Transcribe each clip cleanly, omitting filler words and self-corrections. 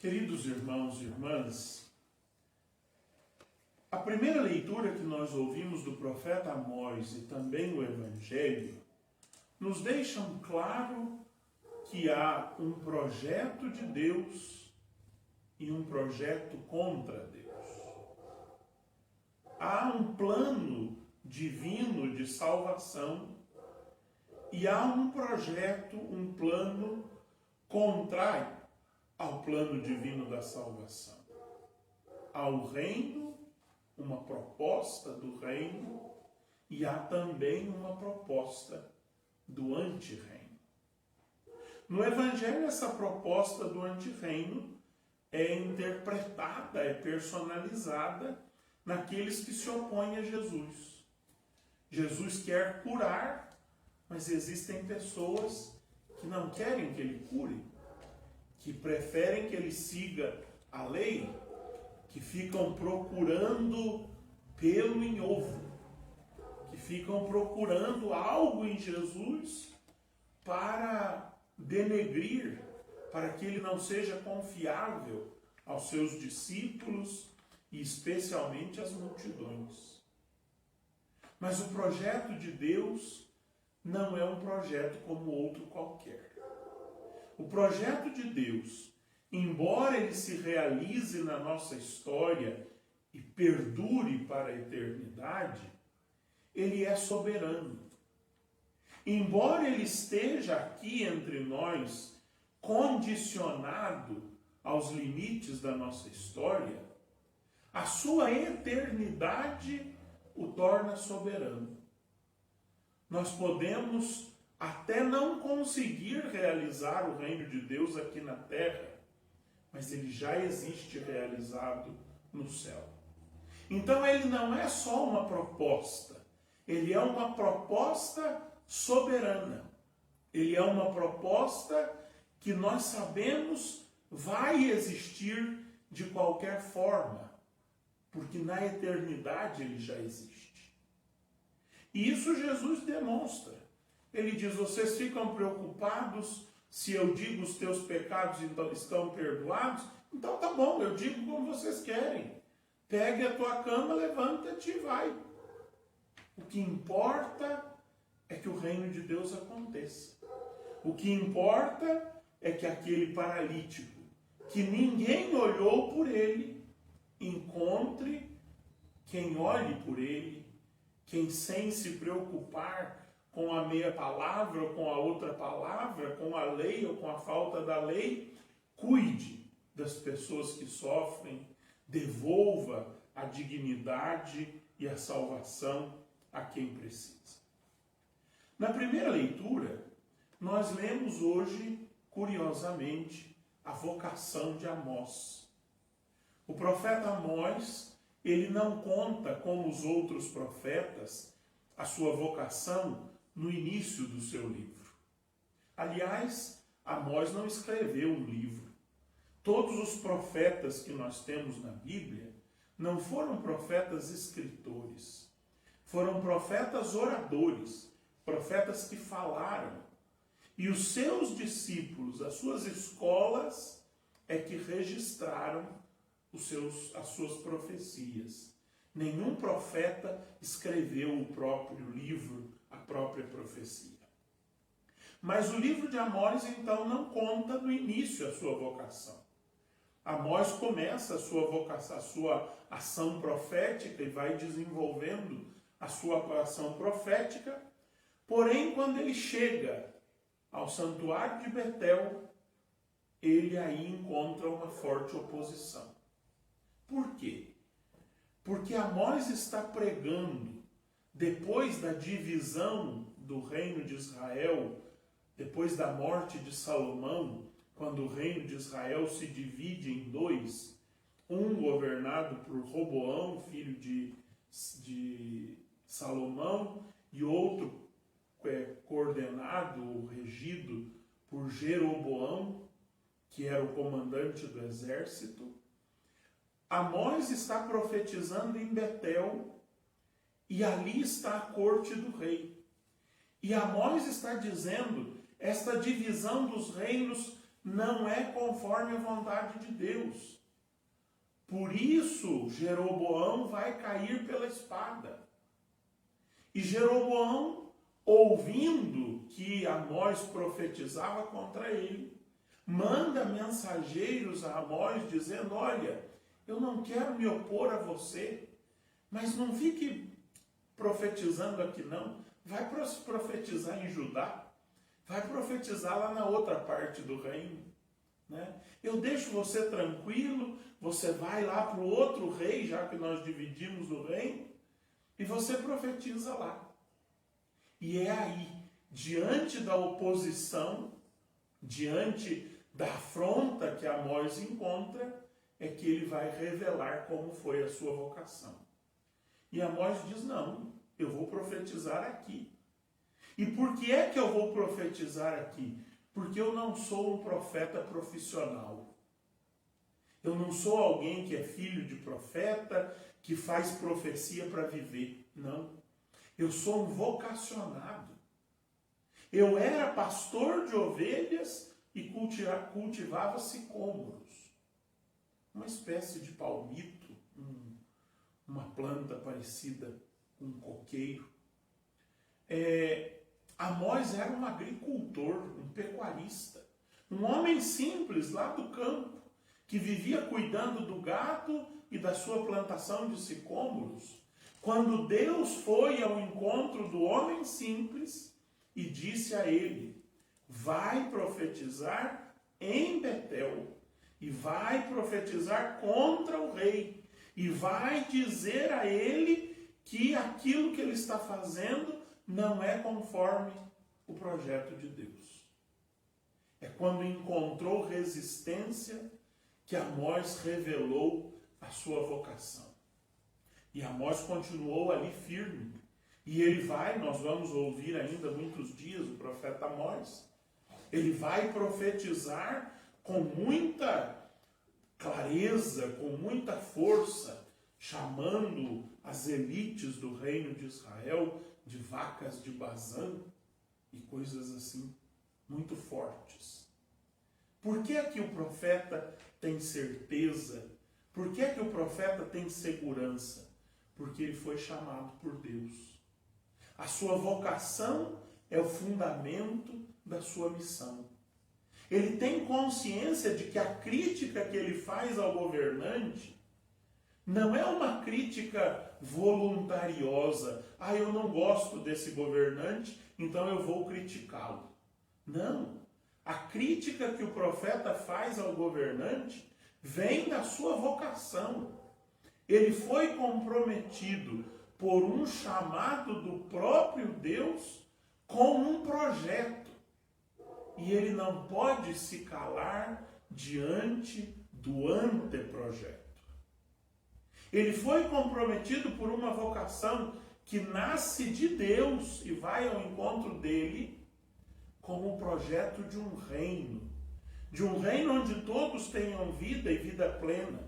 Queridos irmãos e irmãs, a primeira leitura que nós ouvimos do profeta Amós e também o Evangelho nos deixam claro que há um projeto de Deus e um projeto contra Deus. Há um plano divino de salvação e há um projeto, um plano contrário ao plano divino da salvação. Há o reino, uma proposta do reino, e há também uma proposta do antirreino. No Evangelho, essa proposta do antirreino é interpretada, é personalizada naqueles que se opõem a Jesus. Jesus quer curar, mas existem pessoas que não querem que ele cure, que preferem que ele siga a lei, que ficam procurando pelo em ovo, que ficam procurando algo em Jesus para denegrir, para que ele não seja confiável aos seus discípulos e especialmente às multidões. Mas o projeto de Deus não é um projeto como outro qualquer. O projeto de Deus, embora ele se realize na nossa história e perdure para a eternidade, ele é soberano. Embora ele esteja aqui entre nós, condicionado aos limites da nossa história, a sua eternidade o torna soberano. Nós podemos até não conseguir realizar o reino de Deus aqui na terra, mas ele já existe realizado no céu. Então ele não é só uma proposta, ele é uma proposta soberana. Ele é uma proposta que nós sabemos vai existir de qualquer forma, porque na eternidade ele já existe. E isso Jesus demonstra. Ele diz: vocês ficam preocupados se eu digo os teus pecados estão perdoados? Então tá bom, eu digo como vocês querem. Pegue a tua cama, levanta-te e vai. O que importa é que o reino de Deus aconteça. O que importa é que aquele paralítico, que ninguém olhou por ele, encontre quem olhe por ele, quem sem se preocupar com a meia palavra ou com a outra palavra, com a lei ou com a falta da lei, cuide das pessoas que sofrem, devolva a dignidade e a salvação a quem precisa. Na primeira leitura, nós lemos hoje, curiosamente, a vocação de Amós. O profeta Amós, ele não conta, como os outros profetas, a sua vocação no início do seu livro. Aliás, Amós não escreveu um livro. Todos os profetas que nós temos na Bíblia não foram profetas escritores. Foram profetas oradores, profetas que falaram. E os seus discípulos, as suas escolas, é que registraram as suas profecias. Nenhum profeta escreveu o próprio livro, a própria profecia. Mas o livro de Amós, então, não conta no início a sua vocação. Amós começa a sua vocação, a sua ação profética e vai desenvolvendo a sua ação profética, porém, quando ele chega ao santuário de Betel, ele aí encontra uma forte oposição. Por quê? Porque Amós está pregando, depois da divisão do reino de Israel, depois da morte de Salomão, quando o reino de Israel se divide em dois, um governado por Roboão, filho de Salomão, e outro coordenado, regido por Jeroboão, que era o comandante do exército. Amós está profetizando em Betel, e ali está a corte do rei. E Amós está dizendo, esta divisão dos reinos não é conforme a vontade de Deus. Por isso, Jeroboão vai cair pela espada. E Jeroboão, ouvindo que Amós profetizava contra ele, manda mensageiros a Amós dizendo: olha, eu não quero me opor a você, mas não fique profetizando aqui não. Vai profetizar em Judá. Vai profetizar lá na outra parte do reino. Né? Eu deixo você tranquilo, você vai lá para o outro rei, já que nós dividimos o reino, e você profetiza lá. E é aí, diante da oposição, diante da afronta que Amós encontra, é que ele vai revelar como foi a sua vocação. E Amós diz: não, eu vou profetizar aqui. E por que é que eu vou profetizar aqui? Porque eu não sou um profeta profissional. Eu não sou alguém que é filho de profeta, que faz profecia para viver. Não. Eu sou um vocacionado. Eu era pastor de ovelhas e cultivava sicômoros. Uma espécie de palmito, uma planta parecida com um coqueiro. Amós era um agricultor, um pecuarista, um homem simples lá do campo, que vivia cuidando do gado e da sua plantação de sicômoros, quando Deus foi ao encontro do homem simples e disse a ele: vai profetizar em Betel, e vai profetizar contra o rei, e vai dizer a ele que aquilo que ele está fazendo não é conforme o projeto de Deus. É quando encontrou resistência que Amós revelou a sua vocação. E Amós continuou ali firme. E ele vai, nós vamos ouvir ainda muitos dias o profeta Amós, ele vai profetizar com muita clareza, com muita força, chamando as elites do reino de Israel de vacas de Bazã e coisas assim muito fortes. Por que é que o profeta tem certeza? Por que é que o profeta tem segurança? Porque ele foi chamado por Deus. A sua vocação é o fundamento da sua missão. Ele tem consciência de que a crítica que ele faz ao governante não é uma crítica voluntariosa. Eu não gosto desse governante, então eu vou criticá-lo. Não. A crítica que o profeta faz ao governante vem da sua vocação. Ele foi comprometido por um chamado do próprio Deus com um projeto. E ele não pode se calar diante do anteprojeto. Ele foi comprometido por uma vocação que nasce de Deus e vai ao encontro dele como um projeto de um reino onde todos tenham vida e vida plena.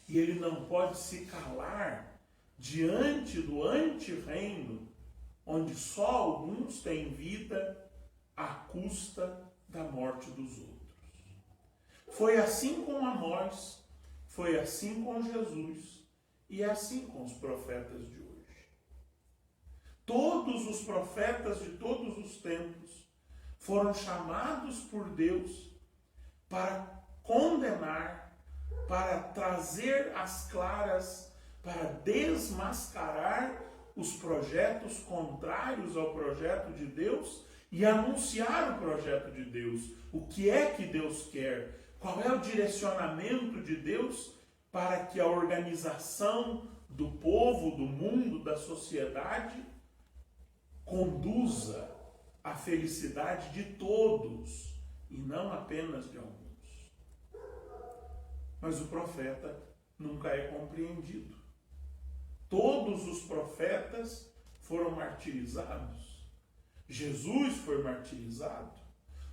E ele não pode se calar diante do antirreino, onde só alguns têm vida à custa da morte dos outros. Foi assim com Amós, foi assim com Jesus e é assim com os profetas de hoje. Todos os profetas de todos os tempos foram chamados por Deus para condenar, para trazer às claras, para desmascarar os projetos contrários ao projeto de Deus e anunciar o projeto de Deus. O que é que Deus quer? Qual é o direcionamento de Deus para que a organização do povo, do mundo, da sociedade conduza à felicidade de todos e não apenas de alguns. Mas o profeta nunca é compreendido. Todos os profetas foram martirizados. Jesus foi martirizado.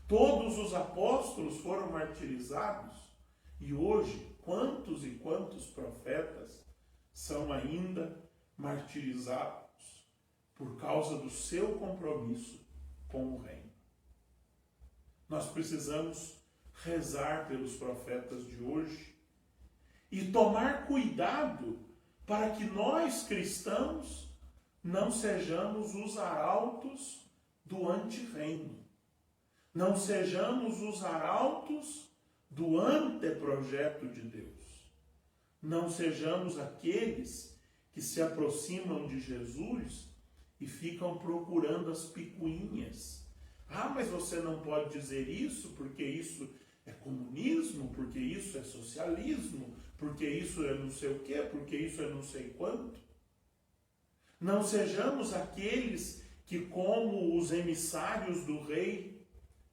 Todos os apóstolos foram martirizados. E hoje, quantos e quantos profetas são ainda martirizados por causa do seu compromisso com o reino? Nós precisamos rezar pelos profetas de hoje e tomar cuidado para que nós cristãos não sejamos os arautos do antirreino, não sejamos os arautos do anteprojeto de Deus, não sejamos aqueles que se aproximam de Jesus e ficam procurando as picuinhas. Ah, mas você não pode dizer isso porque isso é comunismo, porque isso é socialismo, porque isso é não sei o quê, porque isso é não sei quanto. Não sejamos aqueles que, como os emissários do rei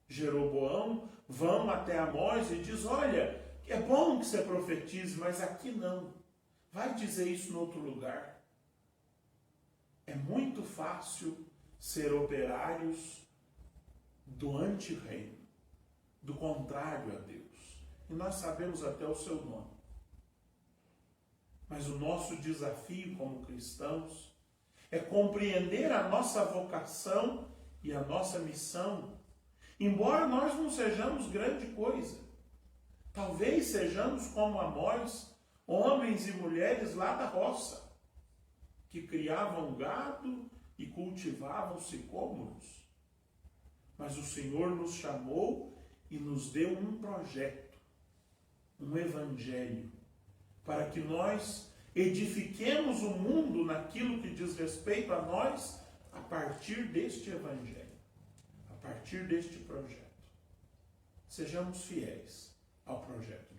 Jeroboão, vão até Amós e diz: olha, é bom que você profetize, mas aqui não. Vai dizer isso em outro lugar. É muito fácil ser operários do antirreino, do contrário a Deus. E nós sabemos até o seu nome. Mas o nosso desafio como cristãos é compreender a nossa vocação e a nossa missão. Embora nós não sejamos grande coisa, talvez sejamos como Amós, homens e mulheres lá da roça, que criavam gado e cultivavam sicômoros. Mas o Senhor nos chamou e nos deu um projeto, um evangelho, para que nós edifiquemos o mundo naquilo que diz respeito a nós a partir deste evangelho, a partir deste projeto. Sejamos fiéis ao projeto